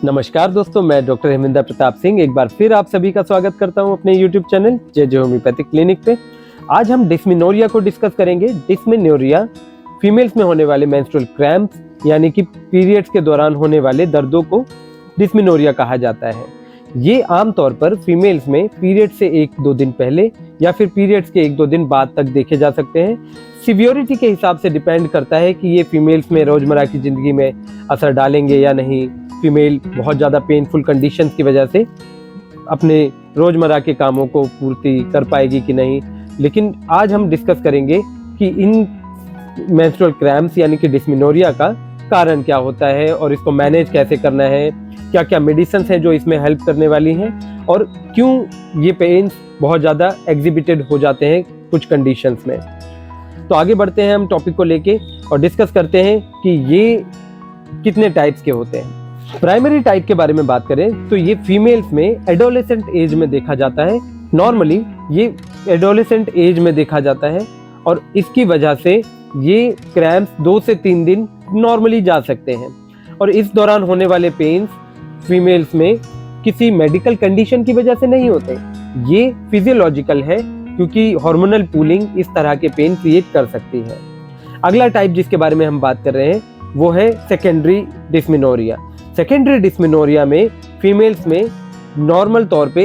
नमस्कार दोस्तों, मैं डॉक्टर हेमेंद्र प्रताप सिंह एक बार फिर आप सभी का स्वागत करता हूं अपने YouTube चैनल जे होम्योपैथिक क्लिनिक पे। आज हम डिस्मेनोरिया को डिस्कस करेंगे। डिस्मेनोरिया फीमेल्स में होने वाले मेंस्ट्रुअल क्रैम्प्स यानी कि पीरियड्स के दौरान होने वाले दर्दों को डिस्मेनोरिया कहा जाता है। ये आमतौर पर फीमेल्स में पीरियड से 1-2 दिन पहले या फिर पीरियड्स के 1-2 दिन बाद तक देखे जा सकते हैं। सिवियरिटी के हिसाब से डिपेंड करता है कि ये फीमेल्स में रोजमर्रा की जिंदगी में असर डालेंगे या नहीं। फीमेल बहुत ज़्यादा पेनफुल कंडीशंस की वजह से अपने रोजमर्रा के कामों को पूर्ति कर पाएगी कि नहीं। लेकिन आज हम डिस्कस करेंगे कि इन मेंस्ट्रुअल क्रैम्प्स यानी कि डिस्मेनोरिया का कारण क्या होता है और इसको मैनेज कैसे करना है, क्या क्या मेडिसिन हैं जो इसमें हेल्प करने वाली हैं और क्यों ये पेन्स बहुत ज़्यादा एग्जिबिटेड हो जाते हैं कुछ कंडीशंस में। तो आगे बढ़ते हैं हम टॉपिक को लेके और डिस्कस करते हैं कि ये कितने टाइप्स के होते हैं। प्राइमरी टाइप के बारे में बात करें तो ये फीमेल्स में एडोलेसेंट एज में देखा जाता है। नॉर्मली ये एडोलेसेंट एज में देखा जाता है और इसकी वजह से ये क्रैम्प्स 2 से 3 दिन नॉर्मली जा सकते हैं और इस दौरान होने वाले पेन्स फीमेल्स में किसी मेडिकल कंडीशन की वजह से नहीं होते। ये फिजियोलॉजिकल है क्योंकि हार्मोनल पूलिंग इस तरह के पेन क्रिएट कर सकती है। अगला टाइप जिसके बारे में हम बात कर रहे हैं वो है सेकेंडरी डिस्मेनोरिया। सेकेंडरी डिस्मेनोरिया में फीमेल्स में नॉर्मल तौर पे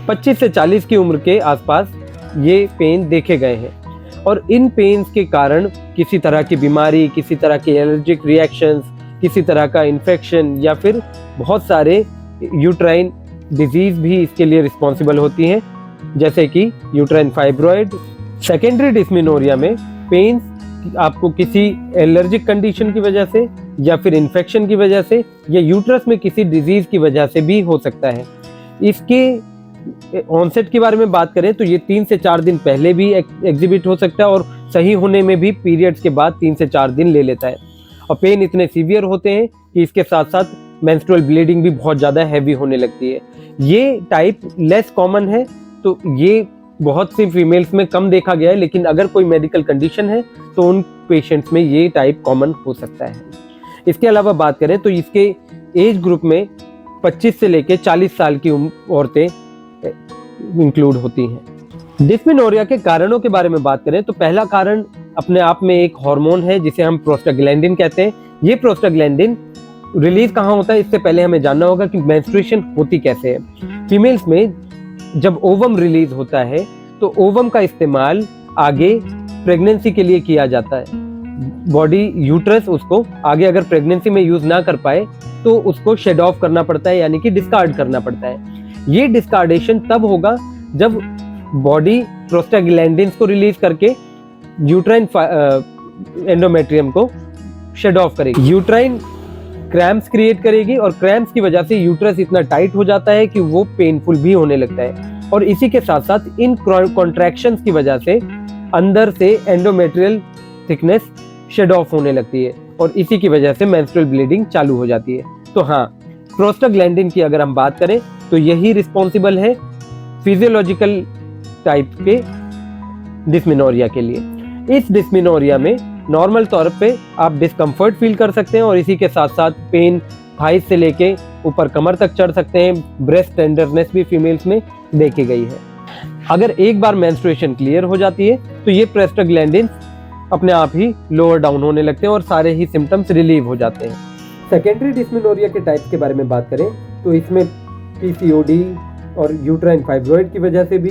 25 से 40 की उम्र के आसपास ये पेन देखे गए हैं और इन पेन्स के कारण किसी तरह की बीमारी, किसी तरह के एलर्जिक रिएक्शंस, किसी तरह का इन्फेक्शन या फिर बहुत सारे यूट्राइन डिजीज भी इसके लिए रिस्पॉन्सिबल होती हैं, जैसे कि यूट्राइन फाइब्रॉइड। सेकेंडरी डिस्मेनोरिया में पेन्स आपको किसी एलर्जिक कंडीशन की वजह से या फिर इन्फेक्शन की वजह से या यूट्रस में किसी डिजीज की वजह से भी हो सकता है। इसके ऑनसेट के बारे में बात करें तो ये 3 से 4 दिन पहले भी एग्जिबिट हो सकता है और सही होने में भी पीरियड्स के बाद 3 से 4 दिन ले लेता है और पेन इतने सीवियर होते हैं कि इसके साथ साथ मेंस्ट्रुअल ब्लीडिंग भी बहुत ज़्यादा हैवी होने लगती है। ये टाइप लेस कॉमन है, तो ये बहुत सी फीमेल्स में कम देखा गया है, लेकिन अगर कोई मेडिकल कंडीशन है तो उन पेशेंट्स में ये टाइप कॉमन हो सकता है। इसके अलावा बात करें तो इसके एज ग्रुप में 25 से लेकर 40 साल की औरतें इंक्लूड होती हैं। डिस्मेनोरिया के कारणों के बारे में बात करें तो पहला कारण अपने आप में एक हार्मोन है जिसे हम प्रोस्टाग्लैंडिन कहते हैं। ये प्रोस्टाग्लैंडिन रिलीज कहाँ होता है, इससे पहले हमें जानना होगा कि मेंस्ट्रुएशन होती कैसे है। फीमेल्स में जब ओवम रिलीज होता है तो ओवम का इस्तेमाल आगे प्रेगनेंसी के लिए किया जाता है। बॉडी यूट्रस उसको आगे अगर प्रेगनेंसी में यूज ना कर पाए तो उसको शेड ऑफ करना पड़ता है, यानी कि डिस्कार्ड करना पड़ता है। ये डिस्कार्डेशन तब होगा जब बॉडी प्रोस्टाग्लैंडिन्स को रिलीज करके यूट्राइन एंडोमेट्रियम को शेड ऑफ करेगी। यूट्राइन क्रैम्प्स क्रिएट करेगी और क्रैम्प्स की वजह से यूट्रस इतना टाइट हो जाता है कि वो पेनफुल भी होने लगता है और इसी के साथ साथ इन कॉन्ट्रैक्शंस की वजह से अंदर से एंडोमेट्रियल थिकनेस शेड ऑफ होने लगती है और इसी की वजह से मेंस्ट्रुअल ब्लीडिंग चालू हो जाती है। तो हाँ, प्रोस्टाग्लैंडिन की अगर हम बात करें तो यही रिस्पॉन्सिबल है फिजियोलॉजिकल टाइप के डिस्मेनोरिया के लिए। इस डिस्मेनोरिया में नॉर्मल तौर पे आप डिस्कम्फर्ट फील कर सकते हैं और इसी के साथ साथ पेन थाइस से लेके ऊपर कमर तक चढ़ सकते हैं। ब्रेस्ट टेंडरनेस भी फीमेल्स में देखी गई है। अगर एक बार मेंस्ट्रुएशन क्लियर हो जाती है तो ये प्रोस्टाग्लैंडिन अपने आप ही लोअर डाउन होने लगते हैं और सारे ही सिम्टम्स रिलीव हो जाते हैं। सेकेंडरी डिस्मेनोरिया के टाइप के बारे में बात करें तो इसमें पीसीओडी और यूट्राइन फाइब्रॉइड की वजह से भी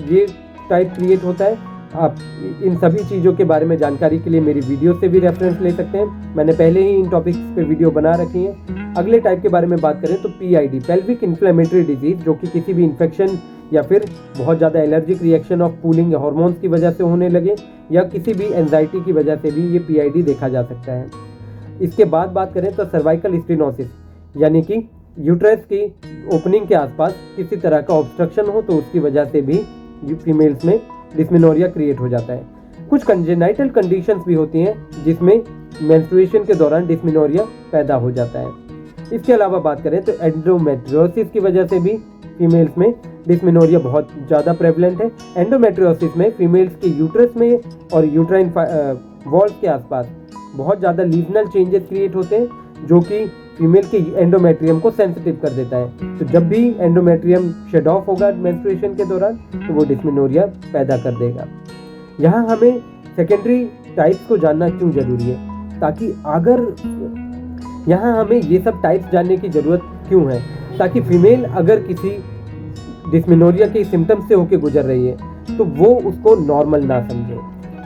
ये टाइप क्रिएट होता है। आप इन सभी चीज़ों के बारे में जानकारी के लिए मेरी वीडियो से भी रेफरेंस ले सकते हैं। मैंने पहले ही इन टॉपिक्स पे वीडियो बना रखी है। अगले टाइप के बारे में बात करें तो पीआईडी, पेल्विक इन्फ्लेमेटरी डिजीज, जो कि किसी भी इन्फेक्शन या फिर बहुत ज़्यादा allergic reaction of pooling hormones की वजह से होने लगे या किसी भी एंजाइटी की वजह से भी ये पीआईडी देखा जा सकता है। इसके बाद बात करें तो सर्वाइकल स्टेनोसिस, यानी कि यूट्रस की ओपनिंग के आसपास किसी तरह का ऑब्स्ट्रक्शन हो तो उसकी वजह से भी फीमेल्स में डिस्मेनोरिया क्रिएट हो जाता है। कुछ कंजेनाइटल कंडीशंस भी होती हैं जिसमें मेंस्ट्रुएशन के दौरान डिस्मेनोरिया पैदा हो जाता है। इसके अलावा बात करें तो एंडोमेट्रियोसिस की वजह से भी फीमेल्स में डिस्मेनोरिया बहुत ज़्यादा प्रेवलेंट है। एंडोमेट्रियोसिस में फीमेल्स के यूट्रस में और यूट्राइन वॉल्स के आसपास बहुत ज़्यादा लीजनल चेंजेस क्रिएट होते हैं जो कि फीमेल के एंडोमेट्रियम को सेंसिटिव कर देता है। तो जब भी एंडोमेट्रियम शट ऑफ होगा मेंस्ट्रुएशन के दौरान तो वो डिस्मेनोरिया पैदा कर देगा। यहाँ हमें सेकेंडरी टाइप्स को जानना क्यों जरूरी है, ताकि अगर यहाँ हमें ये सब टाइप्स जानने की ज़रूरत क्यों है, ताकि फीमेल अगर किसी डिस्मेनोरिया के सिम्टम्स से होकर गुजर रही है तो वो उसको नॉर्मल ना समझे।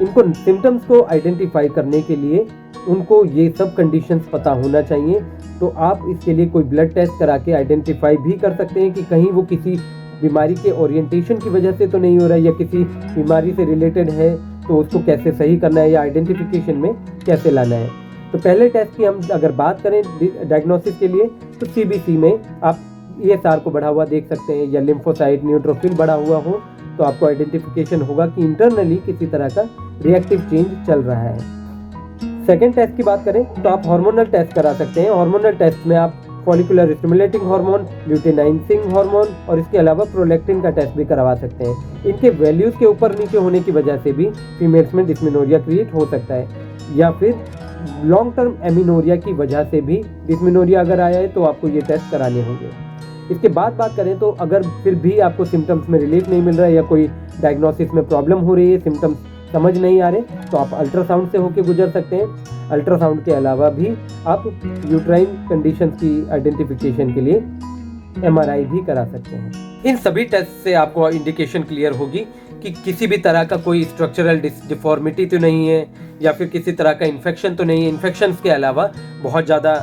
इनको सिम्टम्स को आइडेंटिफाई करने के लिए उनको ये सब कंडीशंस पता होना चाहिए। तो आप इसके लिए कोई ब्लड टेस्ट करा के आइडेंटिफाई भी कर सकते हैं कि कहीं वो किसी बीमारी के ओरिएंटेशन की वजह से तो नहीं हो रहा है, या किसी बीमारी से रिलेटेड है तो उसको कैसे सही करना है या आइडेंटिफिकेशन में कैसे लाना है। तो पहले टेस्ट की हम अगर बात करें डायग्नोसिस के लिए तो सीबीसी में आप ESR को बढ़ा हुआ देख सकते हैं, या लिम्फोसाइट न्यूट्रोफिल बढ़ा हुआ हो तो आपको आइडेंटिफिकेशन होगा कि इंटरनली किसी तरह का रिएक्टिव चेंज चल रहा है। सेकेंड टेस्ट की बात करें तो आप हार्मोनल टेस्ट करा सकते हैं। हार्मोनल टेस्ट में आप follicular stimulating hormone, luteinising hormone और इसके अलावा प्रोलैक्टिन का टेस्ट भी करवा सकते हैं। इनके वैल्यूज के ऊपर नीचे होने की वजह से भी फीमेल्स में डिस्मेनोरिया क्रिएट हो सकता है, या फिर लॉन्ग टर्म एमिनोरिया की वजह से भी डिस्मेनोरिया अगर आया है तो आपको ये टेस्ट कराने होंगे। इसके बाद बात करें तो अगर फिर भी आपको सिम्टम्स में रिलीफ नहीं मिल रहा है या कोई डायग्नोसिस में प्रॉब्लम हो रही है, सिम्टम्स समझ नहीं आ रहे, तो आप अल्ट्रासाउंड से होकर गुजर सकते हैं। अल्ट्रासाउंड के अलावा भी आप यूट्राइन कंडीशंस की आइडेंटिफिकेशन के लिए MRI भी करा सकते हैं। इन सभी टेस्ट से आपको इंडिकेशन क्लियर होगी कि किसी भी तरह का कोई स्ट्रक्चरल डिफॉर्मिटी तो नहीं है, या फिर किसी तरह का इन्फेक्शन तो नहीं है। इन्फेक्शन के अलावा बहुत ज़्यादा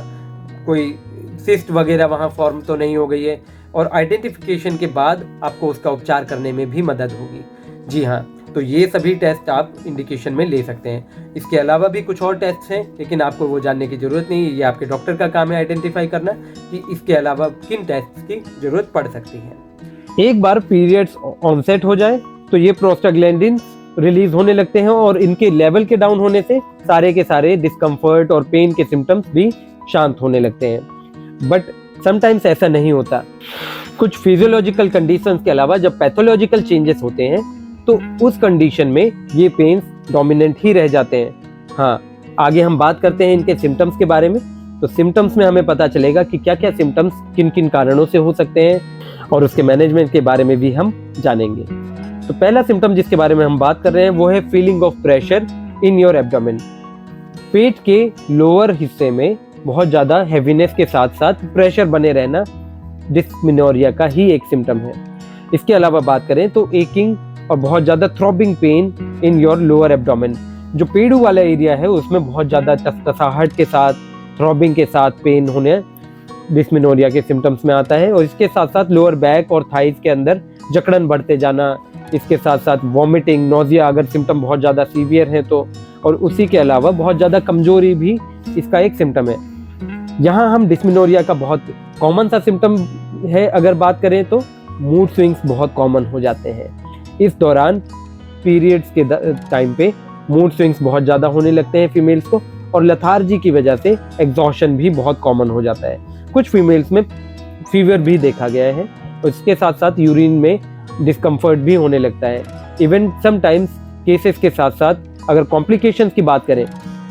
कोई सिस्ट वगैरह वहाँ फॉर्म तो नहीं हो गई है, और आइडेंटिफिकेशन के बाद आपको उसका उपचार करने में भी मदद होगी। जी हाँ, तो ये सभी टेस्ट आप इंडिकेशन में ले सकते हैं। इसके अलावा भी कुछ और टेस्ट हैं, लेकिन आपको वो जानने की ज़रूरत नहीं है। ये आपके डॉक्टर का काम है आइडेंटिफाई करना कि इसके अलावा किन टेस्ट की ज़रूरत पड़ सकती है। एक बार पीरियड्स ऑनसेट हो जाए तो ये प्रोस्टाग्लैंडिन रिलीज होने लगते हैं, और इनके लेवल के डाउन होने से सारे के सारे डिस्कम्फर्ट और पेन के सिम्टम्स भी शांत होने लगते हैं। बट समटाइम्स ऐसा नहीं होता। कुछ फिजियोलॉजिकल कंडीशंस के अलावा जब पैथोलॉजिकल चेंजेस होते हैं तो उस कंडीशन में ये पेन्स डोमिनेंट ही रह जाते हैं। हाँ, आगे हम बात करते हैं इनके सिम्टम्स के बारे में। तो सिम्टम्स में हमें पता चलेगा कि क्या क्या सिम्टम्स किन किन कारणों से हो सकते हैं, और उसके मैनेजमेंट के बारे में भी हम जानेंगे। तो पहला सिम्टम जिसके बारे में हम बात कर रहे हैं वो है feeling of pressure in your abdomen. पेट के लोअर हिस्से में बहुत ज़्यादा हैवीनेस के साथ साथ प्रेशर बने रहना डिस्मेनोरिया का ही एक सिम्टम है। इसके अलावा बात करें तो एकिंग और बहुत ज़्यादा throbbing pain in your lower abdomen. जो पेड़ू वाला एरिया है उसमें बहुत ज़्यादा तसतसाहट के साथ, थ्रॉबिंग के साथ पेन होने डिस्मेनोरिया के सिम्टम्स में आता है। और इसके साथ साथ लोअर बैक और थाइज के अंदर जकड़न बढ़ते जाना, इसके साथ साथ वॉमिटिंग, नोजिया अगर सिम्टम बहुत ज़्यादा सीवियर हैं तो, और उसी के अलावा बहुत ज़्यादा कमजोरी भी इसका एक सिम्टम है। यहाँ हम डिस्मेनोरिया का बहुत कॉमन सा सिम्टम है अगर बात करें तो मूड स्विंग्स बहुत कॉमन हो जाते हैं। इस दौरान पीरियड्स के टाइम पे मूड स्विंग्स बहुत ज़्यादा होने लगते हैं फीमेल्स को, और लेथार्जी की वजह से एग्जॉशन भी बहुत कॉमन हो जाता है। कुछ फीमेल्स में फीवर भी देखा गया है, और इसके साथ साथ यूरिन में डिस्कम्फर्ट भी होने लगता है। इवन समटाइम्स केसेस के साथ साथ अगर कॉम्प्लिकेशंस की बात करें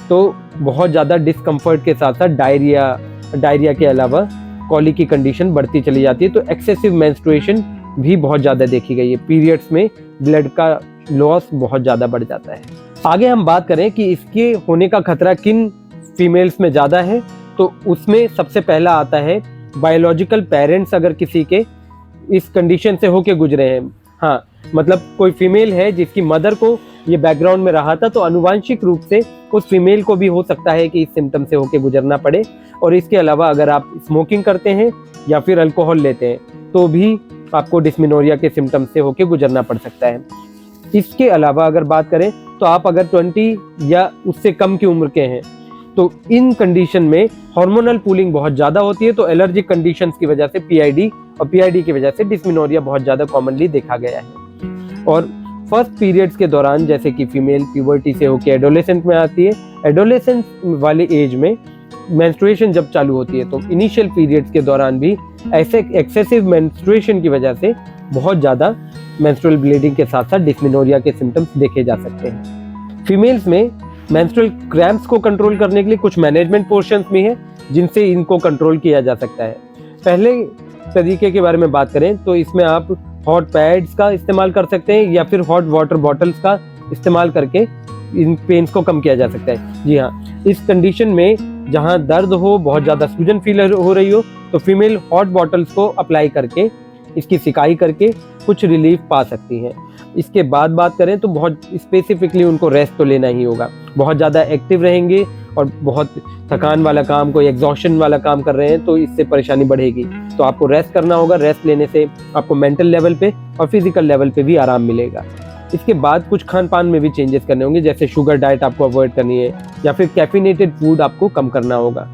तो बहुत ज़्यादा डिस्कम्फर्ट के साथ साथ डायरिया के अलावा कॉलिक की कंडीशन बढ़ती चली जाती है। तो एक्सेसिव मेंस्ट्रुएशन भी बहुत ज़्यादा देखी गई है। पीरियड्स में ब्लड का लॉस बहुत ज़्यादा बढ़ जाता है। आगे हम बात करें कि इसके होने का खतरा किन फीमेल्स में ज़्यादा है, तो उसमें सबसे पहला आता है बायोलॉजिकल पेरेंट्स अगर किसी के इस कंडीशन से होके गुजरे हैं। हाँ, मतलब कोई फीमेल है जिसकी मदर को ये बैकग्राउंड में रहा था, तो आनुवांशिक रूप से उस फीमेल को भी हो सकता है कि इस सिम्टम से होके गुजरना पड़े। और इसके अलावा अगर आप स्मोकिंग करते हैं या फिर अल्कोहल लेते हैं तो भी आपको डिस्मेनोरिया के सिम्टम से होके गुजरना पड़ सकता है। इसके अलावा अगर बात करें तो आप अगर 20 या उससे कम की उम्र के हैं तो इन कंडीशन में हार्मोनल पूलिंग बहुत ज़्यादा होती है, तो एलर्जिक कंडीशंस की वजह से PID और PID की वजह से डिस्मेनोरिया बहुत ज़्यादा कॉमनली देखा गया है। और फर्स्ट पीरियड्स के दौरान जैसे कि फीमेल प्यूबर्टी से होकर एडोलेसेंट में आती है, एडोलेसेंस वाले एज में मेंस्ट्रुएशन जब चालू होती है तो इनिशियल पीरियड्स के दौरान भी ऐसे एक्सेसिव मेंस्ट्रुएशन की वजह से बहुत ज़्यादा मेंस्ट्रुअल ब्लीडिंग के साथ साथ डिस्मेनोरिया के सिम्टम्स देखे जा सकते हैं। फीमेल्स में मेंस्ट्रुअल क्रैम्प्स को कंट्रोल करने के लिए कुछ मैनेजमेंट पोर्शंस भी हैं, जिनसे इनको कंट्रोल किया जा सकता है। पहले तरीके के बारे में बात करें तो इसमें आप हॉट पैड्स का इस्तेमाल कर सकते हैं या फिर हॉट वाटर बॉटल्स का इस्तेमाल करके इन पेन्स को कम किया जा सकता है। जी हाँ, इस कंडीशन में जहाँ दर्द हो, बहुत ज़्यादा सूजन फील हो रही हो, तो फीमेल हॉट बॉटल्स को अप्लाई करके इसकी सिकाई करके कुछ रिलीफ पा सकती हैं। इसके बाद बात करें तो बहुत स्पेसिफिकली उनको रेस्ट तो लेना ही होगा। बहुत ज़्यादा एक्टिव रहेंगे और बहुत थकान वाला काम, कोई एग्जॉशन वाला काम कर रहे हैं तो इससे परेशानी बढ़ेगी। तो आपको रेस्ट करना होगा। रेस्ट लेने से आपको मेंटल लेवल पे और फिजिकल लेवल पे भी आराम मिलेगा। इसके बाद कुछ खान पान में भी चेंजेस करने होंगे, जैसे शुगर डाइट आपको अवॉइड करनी है या फिर कैफिनेटेड फूड आपको कम करना होगा।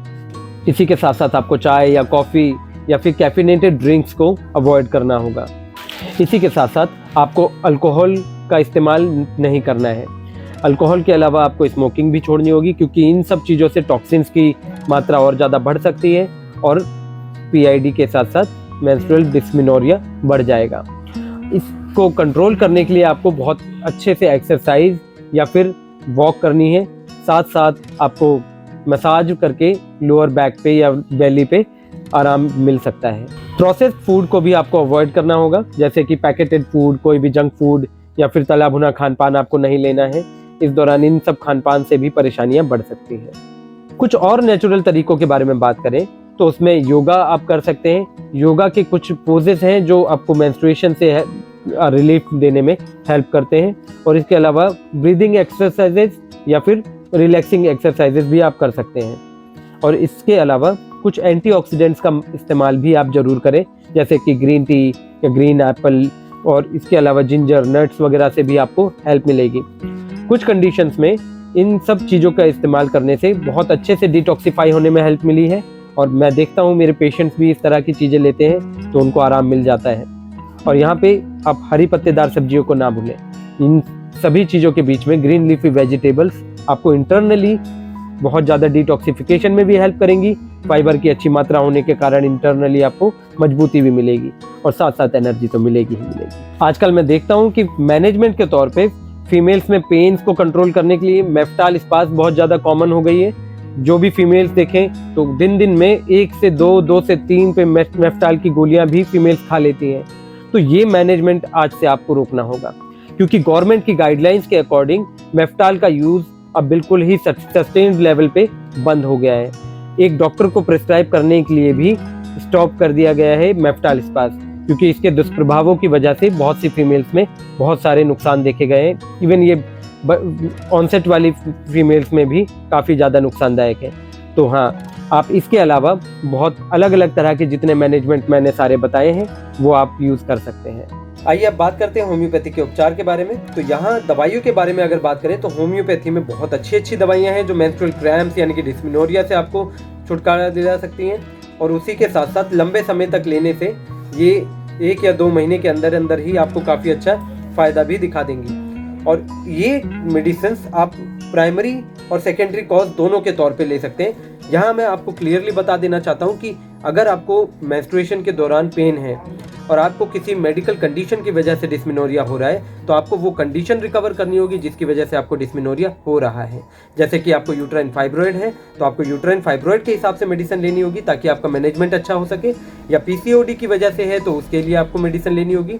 इसी के साथ साथ आपको चाय या कॉफ़ी या फिर कैफिनेटेड ड्रिंक्स को अवॉइड करना होगा। इसी के साथ साथ आपको अल्कोहल का इस्तेमाल नहीं करना है। अल्कोहल के अलावा आपको स्मोकिंग भी छोड़नी होगी, क्योंकि इन सब चीज़ों से टॉक्सिन्स की मात्रा और ज़्यादा बढ़ सकती है और पीआईडी के साथ साथ मेंस्ट्रुअल डिस्मेनोरिया बढ़ जाएगा। इसको कंट्रोल करने के लिए आपको बहुत अच्छे से एक्सरसाइज या फिर वॉक करनी है। साथ साथ आपको मसाज करके लोअर बैक पे या बेली पे आराम मिल सकता है। प्रोसेस्ड फूड को भी आपको अवॉइड करना होगा, जैसे कि पैकेटेड फूड, कोई भी जंक फूड या फिर तला भुना खान पान आपको नहीं लेना है। इस दौरान इन सब खान पान से भी परेशानियां बढ़ सकती हैं। कुछ और नेचुरल तरीकों के बारे में बात करें तो उसमें योगा आप कर सकते हैं। योगा के कुछ पोजेस हैं जो आपको मेंस्ट्रुएशन से रिलीफ देने में हेल्प करते हैं, और इसके अलावा ब्रीदिंग एक्सरसाइजेज या फिर रिलैक्सिंग एक्सरसाइजेज भी आप कर सकते हैं। और इसके अलावा कुछ एंटीऑक्सीडेंट्स का इस्तेमाल भी आप जरूर करें, जैसे कि ग्रीन टी या ग्रीन एप्पल, और इसके अलावा जिंजर, नट्स वगैरह से भी आपको हेल्प मिलेगी। कुछ कंडीशंस में इन सब चीज़ों का इस्तेमाल करने से बहुत अच्छे से डिटॉक्सिफाई होने में हेल्प मिली है, और मैं देखता हूँ मेरे पेशेंट्स भी इस तरह की चीज़ें लेते हैं तो उनको आराम मिल जाता है। और यहाँ पे आप हरी पत्तेदार सब्जियों को ना भूलें। इन सभी चीज़ों के बीच में ग्रीन लीफी वेजिटेबल्स आपको इंटरनली बहुत ज़्यादा डिटॉक्सिफिकेशन में भी हेल्प करेंगी। फाइबर की अच्छी मात्रा होने के कारण इंटरनली आपको मजबूती भी मिलेगी और साथ साथ एनर्जी तो मिलेगी ही मिलेगी। आजकल मैं देखता हूँ कि मैनेजमेंट के तौर पे फीमेल्स में पेन्स को कंट्रोल करने के लिए मेफ्टाल स्पास बहुत ज़्यादा कॉमन हो गई है। जो भी फीमेल्स देखें तो दिन दिन में 1 से 2 से 3 पे मेफ्टाल की गोलियां भी फीमेल्स खा लेती हैं। तो ये मैनेजमेंट आज से आपको रोकना होगा, क्योंकि गवर्नमेंट की गाइडलाइंस के अकॉर्डिंग मेफ्टाल का यूज़ अब बिल्कुल ही सस्टेन्ड लेवल पे बंद हो गया है। एक डॉक्टर को प्रिस्क्राइब करने के लिए भी स्टॉप कर दिया गया है मेफ्टाल स्पास, क्योंकि इसके दुष्प्रभावों की वजह से बहुत सी फीमेल्स में बहुत सारे नुकसान देखे गए हैं। इवन ये ऑनसेट वाली फीमेल्स में भी काफ़ी ज़्यादा नुकसानदायक है। तो हाँ, आप इसके अलावा बहुत अलग अलग तरह के जितने मैनेजमेंट मैंने सारे बताए हैं वो आप यूज़ कर सकते हैं। आइए अब बात करते हैं होम्योपैथी के उपचार के बारे में। तो यहाँ दवाइयों के बारे में अगर बात करें तो होम्योपैथी में बहुत अच्छी दवाइयाँ हैं जो मेंस्ट्रुअल क्रैम्प्स यानी कि डिस्मेनोरिया से आपको छुटकारा दिला सकती हैं, और उसी के साथ साथ लंबे समय तक लेने से ये 1 या 2 महीने के अंदर अंदर ही आपको काफ़ी अच्छा फ़ायदा भी दिखा देंगी। और ये मेडिसिन्स आप प्राइमरी और सेकेंडरी कॉज दोनों के तौर पे ले सकते हैं। यहाँ मैं आपको क्लियरली बता देना चाहता हूँ कि अगर आपको मेंस्ट्रुएशन के दौरान पेन है और आपको किसी मेडिकल कंडीशन की वजह से डिस्मेनोरिया हो रहा है, तो आपको वो कंडीशन रिकवर करनी होगी जिसकी वजह से आपको डिस्मेनोरिया हो रहा है। जैसे कि आपको यूट्राइन फाइब्रॉइड है तो आपको यूट्राइन फाइब्रॉइड के हिसाब से मेडिसिन लेनी होगी ताकि आपका मैनेजमेंट अच्छा हो सके, या पीसीओडी की वजह से है तो उसके लिए आपको मेडिसिन लेनी होगी।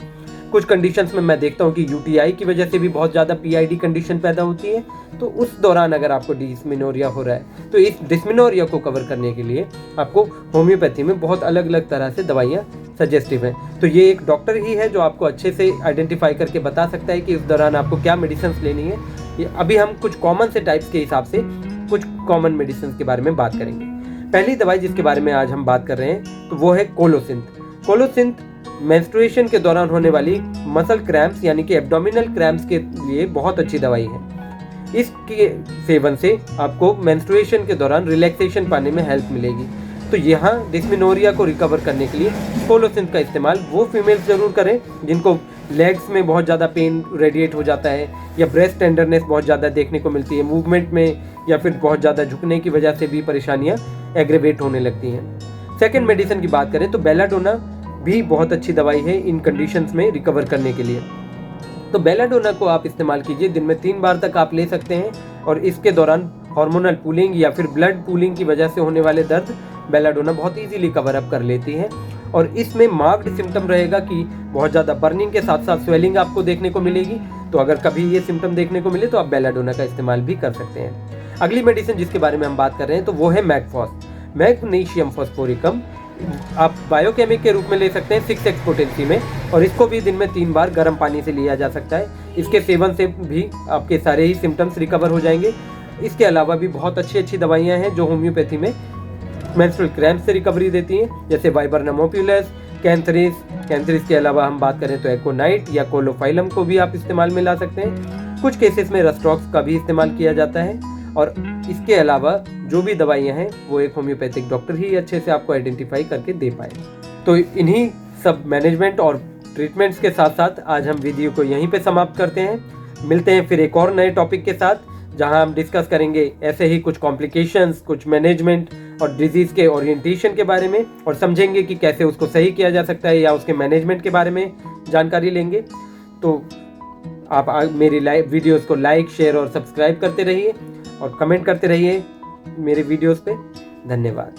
कुछ कंडीशंस में मैं देखता हूँ कि यूटीआई की वजह से भी बहुत ज़्यादा पीआईडी कंडीशन पैदा होती है, तो उस दौरान अगर आपको डिस्मेनोरिया हो रहा है तो इस डिस्मेनोरिया को कवर करने के लिए आपको होम्योपैथी में बहुत अलग अलग तरह से दवाइयाँ सजेस्टिव हैं। तो ये एक डॉक्टर ही है जो आपको अच्छे से आइडेंटिफाई करके बता सकता है कि उस दौरान आपको क्या मेडिसिन लेनी है। ये अभी हम कुछ कॉमन से टाइप्स के हिसाब से कुछ कॉमन मेडिसिन के बारे में बात करेंगे। पहली दवाई जिसके बारे में आज हम बात कर रहे हैं तो वो है कोलोसिंथ। कोलोसिंथ मेंस्ट्रुएशन के दौरान होने वाली मसल क्रैम्प्स यानी कि एब्डोमिनल क्रैम्प्स के लिए बहुत अच्छी दवाई है। इसके सेवन से आपको मेंस्ट्रुएशन के दौरान रिलैक्सेशन पाने में हेल्प मिलेगी। तो यहाँ डिस्मेनोरिया को रिकवर करने के लिए कोलोसिंथ का इस्तेमाल वो फीमेल्स जरूर करें जिनको लेग्स में बहुत ज़्यादा पेन रेडिएट हो जाता है या ब्रेस्ट टेंडरनेस बहुत ज़्यादा देखने को मिलती है मूवमेंट में, या फिर बहुत ज़्यादा झुकने की वजह से भी परेशानियाँ एग्रेवेट होने लगती हैं। सेकेंड मेडिसिन की बात करें तो बेलाडोना भी बहुत अच्छी दवाई है इन कंडीशंस में रिकवर करने के लिए। तो बेलाडोना को आप इस्तेमाल कीजिए, दिन में 3 बार तक आप ले सकते हैं, और इसके दौरान हार्मोनल पूलिंग या फिर ब्लड पूलिंग की वजह से होने वाले दर्द बेलाडोना बहुत इजीली कवर अप कर लेती है। और इसमें मार्क्ड सिम्टम रहेगा कि बहुत ज़्यादा बर्निंग के साथ साथ स्वेलिंग आपको देखने को मिलेगी। तो अगर कभी ये सिम्टम देखने को मिले तो आप बेलाडोना का इस्तेमाल भी कर सकते हैं। अगली मेडिसिन जिसके बारे में हम बात कर रहे हैं तो वो है मैगफॉस, मैग्नीशियम फॉस्फोरिकम। आप बायोकेमिक के रूप में ले सकते हैं 6x पोटेंसी में, और इसको भी दिन में 3 बार गर्म पानी से लिया जा सकता है। इसके सेवन से भी आपके सारे ही सिम्टम्स रिकवर हो जाएंगे। इसके अलावा भी बहुत अच्छी दवाइयाँ हैं जो होम्योपैथी में मेंस्ट्रुअल क्रैम्प से रिकवरी देती हैं, जैसे वाइबर्नम ओप्युलस, कैंथरिस के अलावा हम बात करें तो एकोनाइट या कोलोफाइलम को भी आप इस्तेमाल में ला सकते हैं। कुछ केसेस में रस्टॉक्स का भी इस्तेमाल किया जाता है। और इसके अलावा जो भी दवाइयाँ हैं वो एक होम्योपैथिक डॉक्टर ही अच्छे से आपको आइडेंटिफाई करके दे पाए। तो इन्हीं सब मैनेजमेंट और ट्रीटमेंट्स के साथ साथ आज हम वीडियो को यहीं पे समाप्त करते हैं। मिलते हैं फिर एक और नए टॉपिक के साथ, जहां हम डिस्कस करेंगे ऐसे ही कुछ कॉम्प्लिकेशंस, कुछ मैनेजमेंट और डिजीज़ के ओरिएंटेशन के बारे में, और समझेंगे कि कैसे उसको सही किया जा सकता है या उसके मैनेजमेंट के बारे में जानकारी लेंगे। तो आप मेरी वीडियोस को लाइक, शेयर और सब्सक्राइब करते रहिए और कमेंट करते रहिए मेरे वीडियोस पे। धन्यवाद।